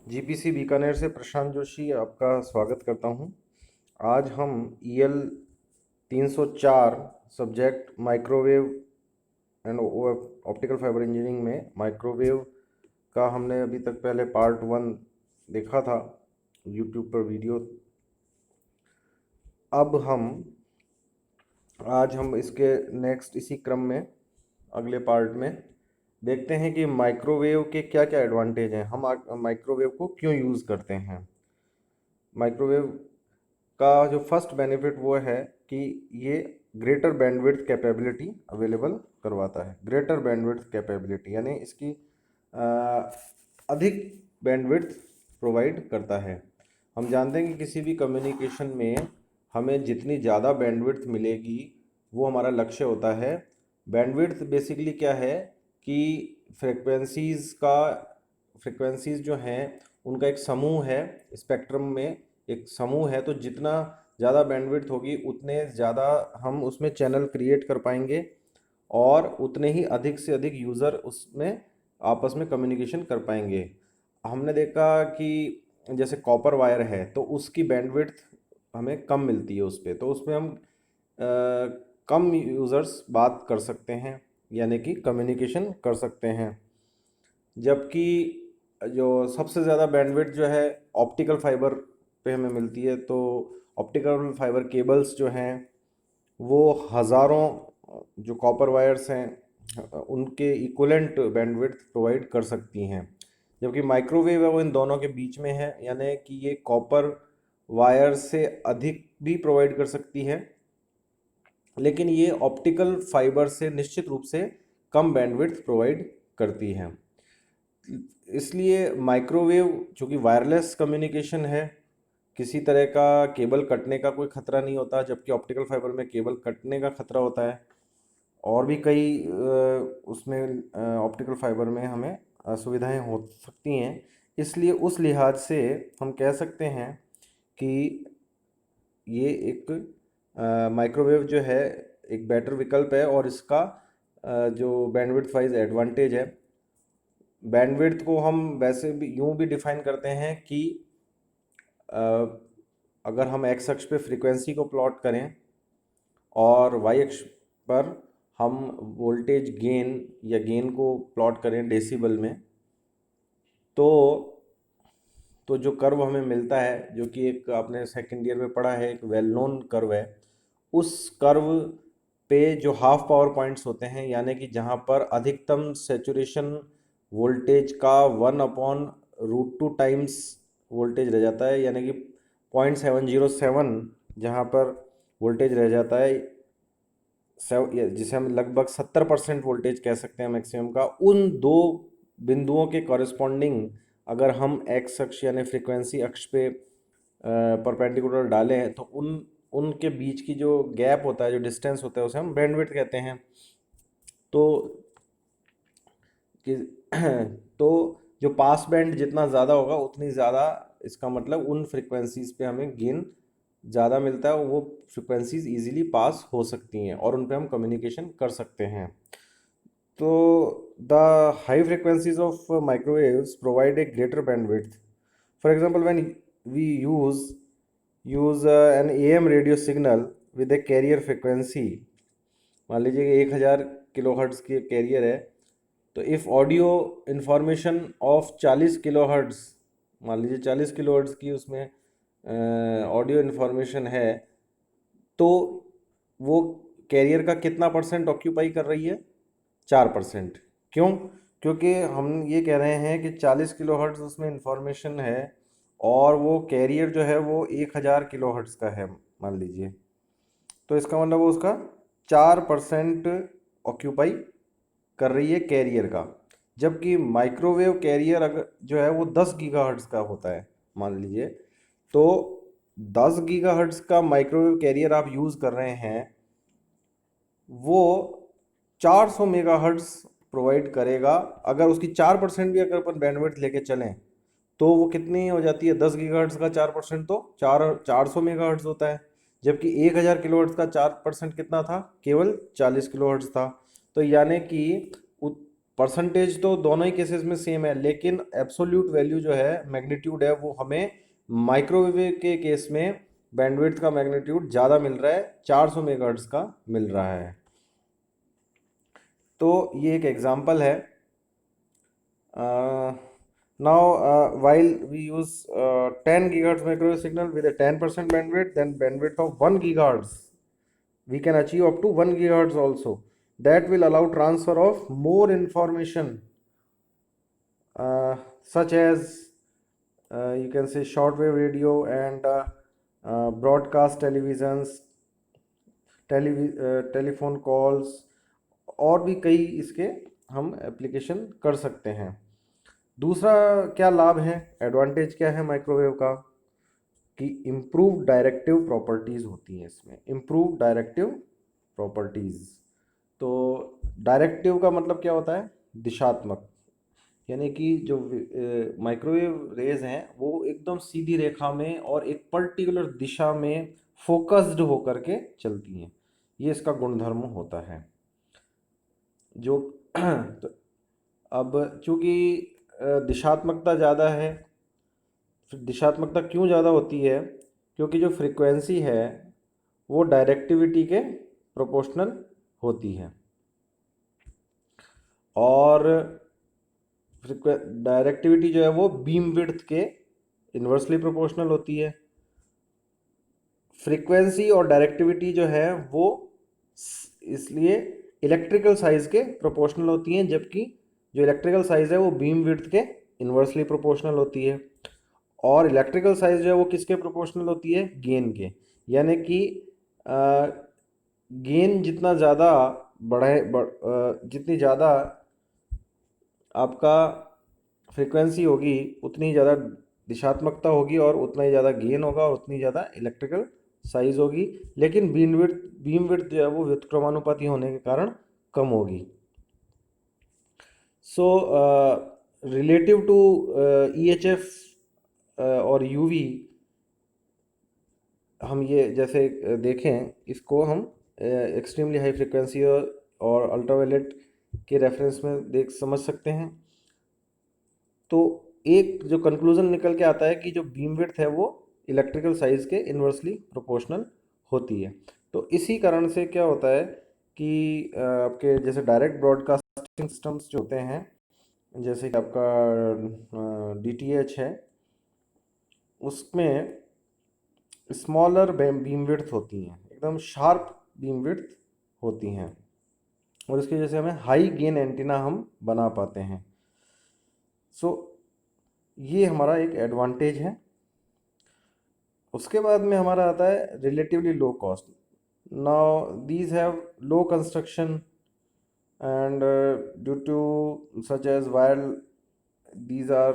GPC Bikaner से प्रशांत जोशी आपका स्वागत करता हूं। आज हम EL 304 subject microwave and optical fibre engineering में माइक्रोवेव का हमने अभी तक पहले पार्ट 1 देखा था यूट्यूब पर वीडियो। अब आज हम इसके नेक्स्ट इसी क्रम में अगले पार्ट में देखते हैं कि माइक्रोवेव के क्या क्या एडवांटेज हैं, हम माइक्रोवेव को क्यों यूज़ करते हैं। माइक्रोवेव का जो फर्स्ट बेनिफिट वो है कि ये ग्रेटर बैंडविड्थ कैपेबिलिटी अवेलेबल करवाता है। ग्रेटर बैंडविड्थ कैपेबिलिटी यानी इसकी अधिक बैंडविड्थ प्रोवाइड करता है। हम जानते हैं कि किसी भी कम्युनिकेशन में हमें जितनी ज़्यादा बैंडविड्थ मिलेगी वो हमारा लक्ष्य होता है। बैंडविड्थ बेसिकली क्या है कि फ्रिक्वेंसीज़ जो हैं उनका एक समूह है, स्पेक्ट्रम में एक समूह है। तो जितना ज़्यादा बैंडविड्थ होगी उतने ज़्यादा हम उसमें चैनल क्रिएट कर पाएंगे और उतने ही अधिक से अधिक यूज़र उसमें आपस में कम्युनिकेशन कर पाएंगे। हमने देखा कि जैसे कॉपर वायर है तो उसकी बैंडविड्थ हमें कम मिलती है उस पर, तो उसमें हम कम यूज़र्स बात कर सकते हैं यानी कि कम्युनिकेशन कर सकते हैं। जबकि जो सबसे ज़्यादा बैंडविड्थ जो है ऑप्टिकल फाइबर पे हमें मिलती है। तो ऑप्टिकल फाइबर केबल्स जो हैं वो हज़ारों जो कॉपर वायर्स हैं उनके इक्वलेंट बैंडविड्थ प्रोवाइड कर सकती हैं। जबकि माइक्रोवेव है वो इन दोनों के बीच में है, यानी कि ये कॉपर वायर से अधिक भी प्रोवाइड कर सकती है, लेकिन ये ऑप्टिकल फाइबर से निश्चित रूप से कम बैंडविड्थ प्रोवाइड करती हैं। इसलिए माइक्रोवेव चूँकि वायरलेस कम्युनिकेशन है, किसी तरह का केबल कटने का कोई ख़तरा नहीं होता, जबकि ऑप्टिकल फाइबर में केबल कटने का ख़तरा होता है। और भी कई उसमें ऑप्टिकल फाइबर में हमें असुविधाएं हो सकती हैं। इसलिए उस लिहाज से हम कह सकते हैं कि ये एक माइक्रोवेव जो है एक बेटर विकल्प है। और इसका जो बैंडविड्थ वाइज एडवांटेज है, बैंडविड्थ को हम वैसे भी यूं भी डिफाइन करते हैं कि अगर हम एक्स अक्ष पे फ्रीक्वेंसी को प्लॉट करें और वाई अक्ष पर हम वोल्टेज गेन या गेन को प्लॉट करें डेसिबल में, तो जो कर्व हमें मिलता है, जो कि एक आपने सेकेंड ईयर में पढ़ा है, एक वेल नोन कर्व है, उस कर्व पे जो हाफ पावर पॉइंट्स होते हैं यानी कि जहाँ पर अधिकतम सेचुरेशन वोल्टेज का 1/√2 टाइम्स वोल्टेज रह जाता है, यानी कि 0.707 जहाँ पर वोल्टेज रह जाता है, जिसे हम लगभग 70% वोल्टेज कह सकते हैं मैक्सिमम का, उन दो बिंदुओं के कॉरेस्पॉन्डिंग अगर हम एक्स अक्ष यानी फ्रीक्वेंसी अक्ष पे परपेंडिकुलर डालें तो उनके बीच की जो गैप होता है, जो डिस्टेंस होता है, उसे हम बैंडविड्थ कहते हैं। तो कि तो जो पास बैंड जितना ज़्यादा होगा उतनी ज़्यादा, इसका मतलब उन फ्रिक्वेंसीज़ पे हमें गेन ज़्यादा मिलता है, वो फ्रिक्वेंसीज़ इजीली पास हो सकती हैं और उन पे हम कम्युनिकेशन कर सकते हैं। तो the high frequencies of microwaves provide a greater bandwidth. For example when we use an AM radio signal with a carrier frequency, मान लीजिए कि 1000 किलोहर्ट्ज़ की कैरियर है, तो if audio information of 40 kilohertz, मान लीजिए 40 किलोहर्ट्ज़ की उसमें ऑडियो इन्फॉर्मेशन है, तो वो कैरियर का कितना परसेंट ऑक्यूपाई कर रही है? 4%। क्यों? क्योंकि हम ये कह रहे हैं कि 40 किलोहर्ट्ज़ उसमें इंफॉर्मेशन है और वो कैरियर जो है वो 1000 किलोहर्ट्ज़ का है मान लीजिए, तो इसका मतलब वो उसका 4% ऑक्यूपाई कर रही है कैरियर का। जबकि माइक्रोवेव कैरियर अगर जो है वो 10 गीगाहर्ट्ज़ का होता है मान लीजिए, तो 10 गीगाहर्ट्ज़ का माइक्रोवेव कैरियर आप यूज़ कर रहे हैं, वो 400 मेगाहर्ट्ज़ प्रोवाइड करेगा। अगर उसकी 4% भी अगर अपन बैंडविड्थ लेके चलें तो वो कितनी हो जाती है? 10 गीगाहर्ट्ज़ का 4% तो 400 मेगाहर्ट्ज़ होता है। जबकि 1000 किलोहर्ट्ज़ का 4% कितना था? केवल 40 किलोहर्ट्ज़ था। तो यानी कि परसेंटेज तो दोनों ही केसेस में सेम है, लेकिन एब्सोल्यूट वैल्यू जो है, मैग्नीट्यूड है, वो हमें माइक्रोवेव के केस में बैंडविड्थ का मैग्नीट्यूड ज़्यादा मिल रहा है, 400 मेगाहर्ट्ज का मिल रहा है। तो ये एक एग्जांपल है। Now, while we use 10 gigahertz microwave signal with a 10% bandwidth, then bandwidth of 1 gigahertz, we can achieve up to 1 gigahertz also. That will allow transfer of more information, such as you can say shortwave radio and broadcast televisions, telephone calls, और भी कई इसके हम application कर सकते हैं। दूसरा क्या लाभ है, एडवांटेज क्या है माइक्रोवेव का, कि इम्प्रूव डायरेक्टिव प्रॉपर्टीज़ होती हैं इसमें, इम्प्रूव डायरेक्टिव प्रॉपर्टीज़। तो डायरेक्टिव का मतलब क्या होता है, दिशात्मक, यानी कि जो माइक्रोवेव रेज हैं वो एकदम सीधी रेखा में और एक पर्टिकुलर दिशा में फोकस्ड होकर के चलती हैं, ये इसका गुणधर्म होता है। जो तो अब चूंकि दिशात्मकता ज़्यादा है, दिशात्मकता क्यों ज़्यादा होती है, क्योंकि जो फ्रीक्वेंसी है वो डायरेक्टिविटी के प्रोपोर्शनल होती है, और डायरेक्टिविटी जो है वो बीम विड्थ के इन्वर्सली प्रोपोर्शनल होती है। फ्रीक्वेंसी और डायरेक्टिविटी जो है वो इसलिए इलेक्ट्रिकल साइज के प्रोपोर्शनल होती हैं, जबकि जो इलेक्ट्रिकल साइज है वो बीम विड्थ के इन्वर्सली प्रोपोर्शनल होती है। और इलेक्ट्रिकल साइज जो है वो किसके प्रोपोर्शनल होती है, गेन के, यानी कि गेन जितना ज़्यादा जितनी ज़्यादा आपका फ्रीक्वेंसी होगी उतनी ज़्यादा दिशात्मकता होगी और उतना ही ज़्यादा गेन होगा और उतनी ज़्यादा इलेक्ट्रिकल साइज होगी, लेकिन बीम विड्थ जो है वो व्युत्क्रमानुपाती होने के कारण कम होगी। सो रिलेटिव टू EHF और UV, हम ये जैसे देखें, इसको हम एक्सट्रीमली हाई फ्रिक्वेंसी और अल्ट्रावायलेट के रेफरेंस में समझ सकते हैं। तो एक जो कंक्लूजन निकल के आता है कि जो बीम विड्थ है वो इलेक्ट्रिकल साइज के इन्वर्सली प्रोपोर्शनल होती है। तो इसी कारण से क्या होता है कि आपके जैसे डायरेक्ट ब्रॉडकास्टिंग सिस्टम्स जो होते हैं, जैसे कि आपका DTH है, उसमें स्मॉलर बीम विड्थ होती हैं, एकदम शार्प बीम विड्थ होती हैं, और इसकी वजह से हमें हाई गेन एंटीना हम बना पाते हैं। सो ये हमारा एक एडवांटेज है। उसके बाद में हमारा आता है relatively low cost. Now these have low construction and due to such as wire, these are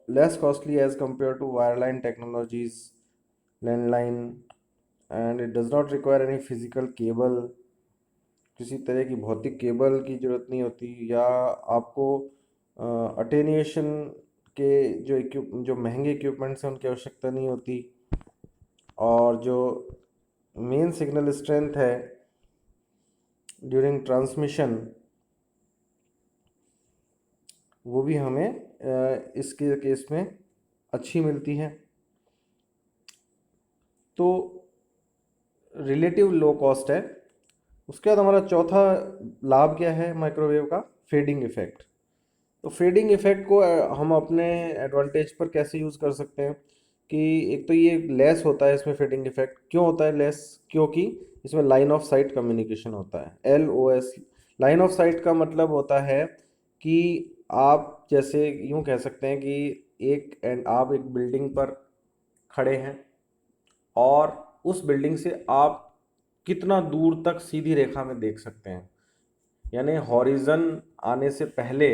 less costly as compared to wireline technologies, landline, and it does not require any physical cable, किसी तरह की भौतिक cable की ज़रूरत नहीं होती, या आपको अटेन्यूएशन के जो महंगे इक्विपमेंट्स हैं उनकी आवश्यकता नहीं होती, और जो मेन सिग्नल स्ट्रेंथ है ड्यूरिंग ट्रांसमिशन वो भी हमें इसके केस में अच्छी मिलती है। तो रिलेटिव लो कॉस्ट है। उसके बाद हमारा चौथा लाभ क्या है माइक्रोवेव का, फेडिंग इफेक्ट। तो फेडिंग इफेक्ट को हम अपने एडवांटेज पर कैसे यूज़ कर सकते हैं, कि एक तो ये लेस होता है इसमें फेडिंग इफेक्ट। क्यों होता है लेस, क्योंकि इसमें लाइन ऑफ साइट कम्युनिकेशन होता है, LOS। लाइन ऑफ साइट का मतलब होता है कि आप जैसे यूँ कह सकते हैं कि आप एक बिल्डिंग पर खड़े हैं और उस बिल्डिंग से आप कितना दूर तक सीधी रेखा में देख सकते हैं, यानी हॉरिजन आने से पहले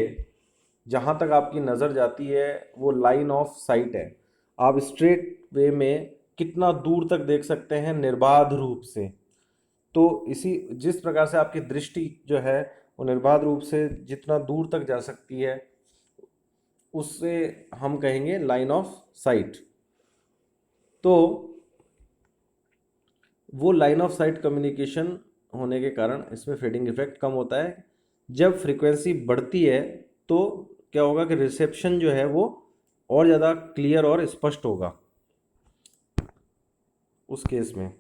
जहाँ तक आपकी नज़र जाती है वो लाइन ऑफ साइट है। आप स्ट्रेट वे में कितना दूर तक देख सकते हैं निर्बाध रूप से। तो जिस प्रकार से आपकी दृष्टि जो है वो निर्बाध रूप से जितना दूर तक जा सकती है उससे हम कहेंगे लाइन ऑफ साइट। तो वो लाइन ऑफ साइट कम्युनिकेशन होने के कारण इसमें फेडिंग इफेक्ट कम होता है। जब फ्रीक्वेंसी बढ़ती है तो क्या होगा कि रिसेप्शन जो है वो और ज़्यादा क्लियर और स्पष्ट होगा। उस केस में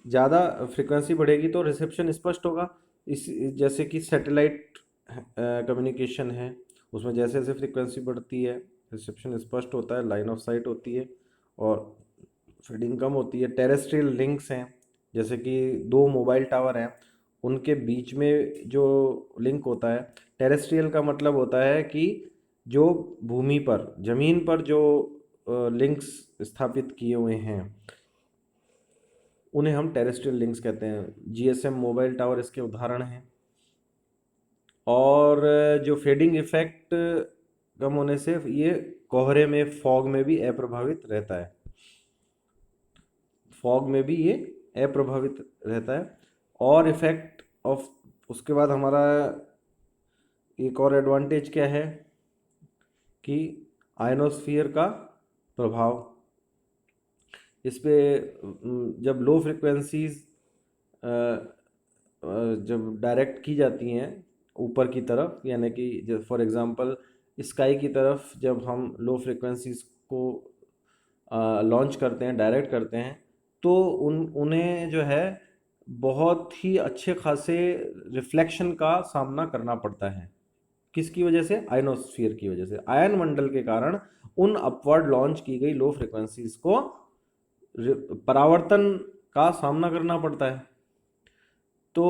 ज़्यादा फ्रीक्वेंसी बढ़ेगी तो रिसेप्शन स्पष्ट होगा। इस जैसे कि सैटेलाइट कम्युनिकेशन है, उसमें जैसे जैसे फ्रीक्वेंसी बढ़ती है रिसेप्शन स्पष्ट होता है, लाइन ऑफ साइट होती है और फेडिंग कम होती है। टेरेस्ट्रियल लिंक्स हैं, जैसे कि दो मोबाइल टावर हैं, उनके बीच में जो लिंक होता है, टेरेस्ट्रियल का मतलब होता है कि जो भूमि पर जमीन पर जो लिंक्स स्थापित किए हुए हैं उन्हें हम टेरेस्ट्रियल लिंक्स कहते हैं। जीएसएम मोबाइल टावर इसके उदाहरण हैं। और जो फेडिंग इफेक्ट कम होने से ये कोहरे में, फॉग में भी अप्रभावित रहता है। फॉग में भी ये अप्रभावित रहता है। और इफेक्ट ऑफ, उसके बाद हमारा एक और एडवांटेज क्या है कि आयनोस्फीयर का प्रभाव इस पे जब लो फ्रिक्वेंसीज जब डायरेक्ट की जाती हैं ऊपर की तरफ, यानी कि फॉर एग्जांपल स्काई की तरफ जब हम लो फ्रिक्वेंसीज को लॉन्च करते हैं, डायरेक्ट करते हैं, तो उन्हें जो है बहुत ही अच्छे खासे रिफ्लेक्शन का सामना करना पड़ता है। किसकी वजह से? आयनोस्फीयर की वजह से। आयन मंडल के कारण उन अपवर्ड लॉन्च की गई लो फ्रिक्वेंसीज को परावर्तन का सामना करना पड़ता है। तो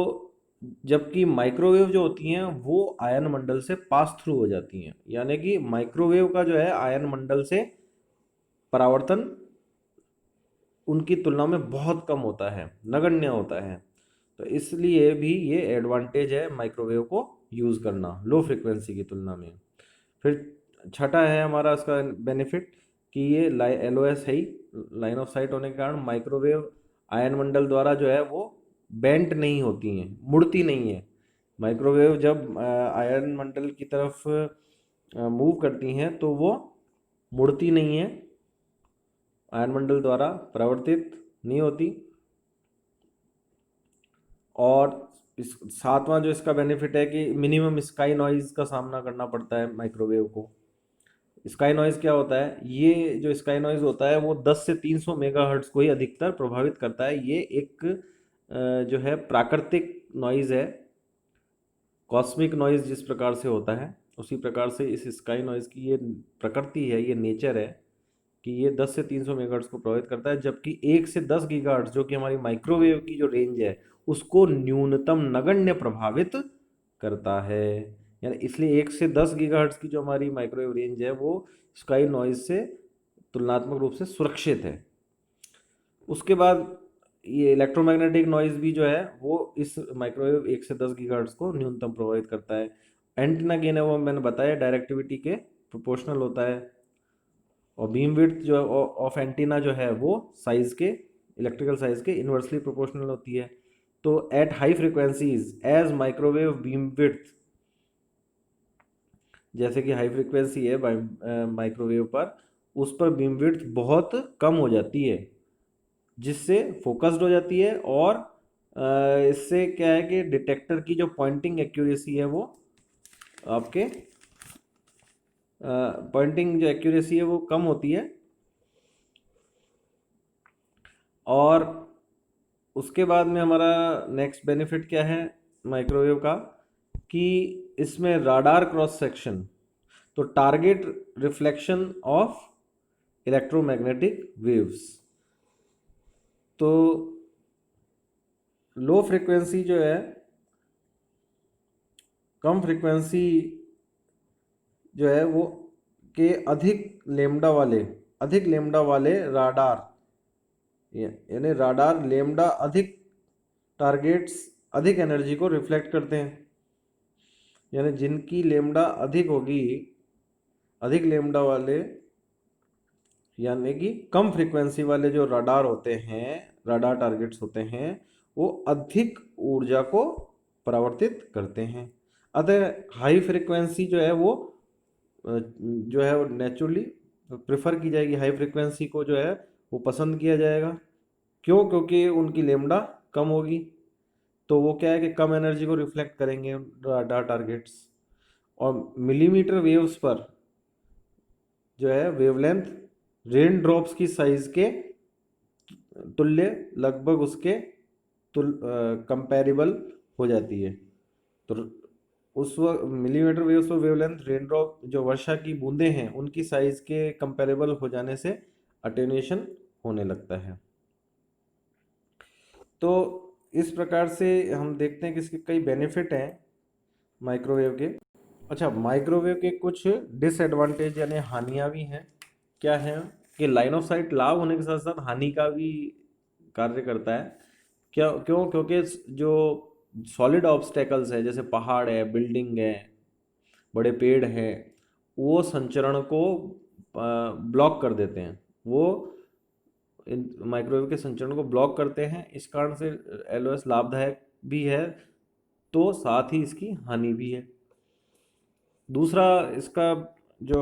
जबकि माइक्रोवेव जो होती हैं वो आयन मंडल से पास थ्रू हो जाती हैं, यानी कि माइक्रोवेव का जो है आयन मंडल से परावर्तन उनकी तुलना में बहुत कम होता है, नगण्य होता है। तो इसलिए भी ये एडवांटेज है माइक्रोवेव को यूज़ करना लो फ्रिक्वेंसी की तुलना में। फिर छठा है हमारा इसका बेनिफिट कि ये एल ओ एस है ही, लाइन ऑफ साइट होने के कारण माइक्रोवेव आयन मंडल द्वारा जो है वो बेंट नहीं होती हैं, मुड़ती नहीं है। माइक्रोवेव जब आयन मंडल की तरफ मूव करती हैं तो वो मुड़ती नहीं है, आयन मंडल द्वारा परावर्तित नहीं होती। और इस सातवां जो इसका बेनिफिट है कि मिनिमम स्काई नॉइज़ का सामना करना पड़ता है माइक्रोवेव को। स्काई नॉइज़ क्या होता है? ये जो स्काई नॉइज़ होता है वो 10 से 300 मेगाहर्ट्ज़ को ही अधिकतर प्रभावित करता है। ये एक जो है प्राकृतिक नॉइज़ है। कॉस्मिक नॉइज़ जिस प्रकार से होता है उसी प्रकार से इस स्काई नॉइज़ की ये प्रकृति है, ये नेचर है कि ये 10 से 300 मेगाहर्ट्ज़ को प्रभावित करता है, जबकि 1 से 10 गीगाहर्ट्ज़ जो कि हमारी माइक्रोवेव की जो रेंज है उसको न्यूनतम नगण्य प्रभावित करता है। यानी इसलिए 1 से 10 गीगाहर्ट्ज़ की जो हमारी माइक्रोवेव रेंज है वो स्काई नॉइज़ से तुलनात्मक रूप से सुरक्षित है। उसके बाद ये इलेक्ट्रोमैग्नेटिक नॉइज़ भी जो है वो इस माइक्रोवेव 1 से 10 गीगाहर्ट्ज़ को न्यूनतम प्रभावित करता है। एंटीना गेन है वो मैंने बताया डायरेक्टिविटी के प्रोपोर्शनल होता है। और बीम विड्थ जो ऑफ एंटीना जो है वो साइज़ के, इलेक्ट्रिकल साइज़ के इन्वर्सली प्रोपोर्शनल होती है। तो at high frequencies as microwave beam width, जैसे कि हाई फ्रिक्वेंसी है माइक्रोवेव पर, उस पर बीम विड्थ बहुत कम हो जाती है जिससे फोकस्ड हो जाती है। और इससे क्या है कि डिटेक्टर की जो पॉइंटिंग एक्यूरेसी है वो आपके पॉइंटिंग जो एक्यूरेसी है वो कम होती है। और उसके बाद में हमारा नेक्स्ट बेनिफिट क्या है माइक्रोवेव का कि इसमें राडार क्रॉस सेक्शन, तो target reflection of electromagnetic waves. तो लो फ्रिक्वेंसी जो है, कम फ्रिक्वेंसी जो है वो के अधिक लेमडा वाले राडार, यानी राडार लेमडा अधिक टारगेट्स अधिक एनर्जी को रिफ्लेक्ट करते हैं। यानी जिनकी लेमडा अधिक होगी, अधिक लेमडा वाले, यानी कि कम फ्रीक्वेंसी वाले जो राडार होते हैं, राडार टारगेट्स होते हैं, वो अधिक ऊर्जा को परावर्तित करते हैं। अतः हाई फ्रीक्वेंसी जो है वो जो है वो नेचुरली प्रेफर की जाएगी, हाई फ्रीक्वेंसी को जो है वो पसंद किया जाएगा। क्यों? क्योंकि उनकी लेमडा कम होगी। तो वो क्या है कि कम एनर्जी को रिफ्लेक्ट करेंगे रडार टारगेट्स। और मिलीमीटर वेव्स पर जो है वेवलेंथ रेन ड्रॉप्स की साइज के तुल्य, लगभग उसके कंपैरेबल हो जाती है। तो उस वक्त मिलीमीटर वेव्स पर वेवलेंथ रेन ड्रॉप जो वर्षा की बूंदें हैं उनकी साइज के कंपैरेबल हो जाने से अटेन्यूएशन होने लगता है। तो इस प्रकार से हम देखते हैं कि इसके कई बेनिफिट हैं माइक्रोवेव के। अच्छा, माइक्रोवेव के कुछ डिसएडवांटेज यानी हानियाँ भी हैं। क्या है कि लाइन ऑफ साइट लाभ होने के साथ साथ हानि का भी कार्य करता है। क्यों? क्योंकि जो सॉलिड ऑब्स्टेकल्स है, जैसे पहाड़ है, बिल्डिंग है, बड़े पेड़ हैं, वो संचरण को ब्लॉक कर देते हैं। वो माइक्रोवेव के संचरण को ब्लॉक करते हैं। इस कारण से एलओएस लाभदायक भी है, तो साथ ही इसकी हानि भी है। दूसरा, इसका जो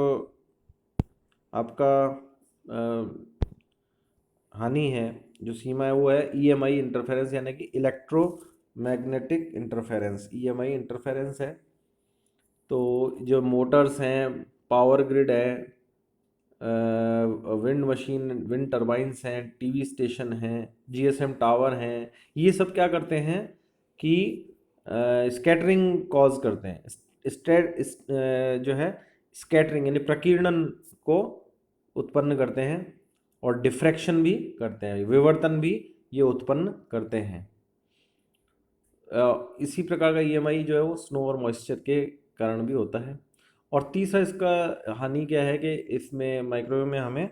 आपका हानि है, जो सीमा है, वो है ईएमआई इंटरफेरेंस, यानी कि इलेक्ट्रोमैग्नेटिक इंटरफेरेंस। ईएमआई इंटरफेरेंस है तो जो मोटर्स हैं, पावर ग्रिड है, विंड मशीन, विंड टरबाइंस हैं, टीवी स्टेशन हैं, जीएसएम टावर हैं, ये सब क्या करते हैं कि स्कैटरिंग कॉज करते हैं। जो है स्कैटरिंग यानी प्रकीर्णन को उत्पन्न करते हैं, और डिफ्रैक्शन भी करते हैं, विवर्तन भी ये उत्पन्न करते हैं। इसी प्रकार का ईएमआई जो है वो स्नो और मॉइस्चर के कारण भी होता है। और तीसरा इसका हानि क्या है कि इसमें माइक्रोवेव में हमें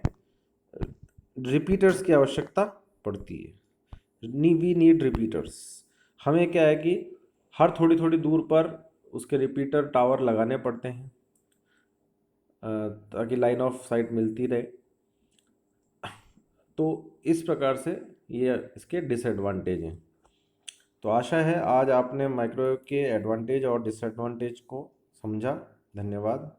रिपीटर्स की आवश्यकता पड़ती है। We need repeaters. हमें क्या है कि हर थोड़ी थोड़ी दूर पर उसके रिपीटर टावर लगाने पड़ते हैं ताकि लाइन ऑफ साइट मिलती रहे। तो इस प्रकार से ये इसके डिसएडवांटेज हैं। तो आशा है आज आपने माइक्रोवेव के एडवांटेज और डिसएडवांटेज को समझा। धन्यवाद।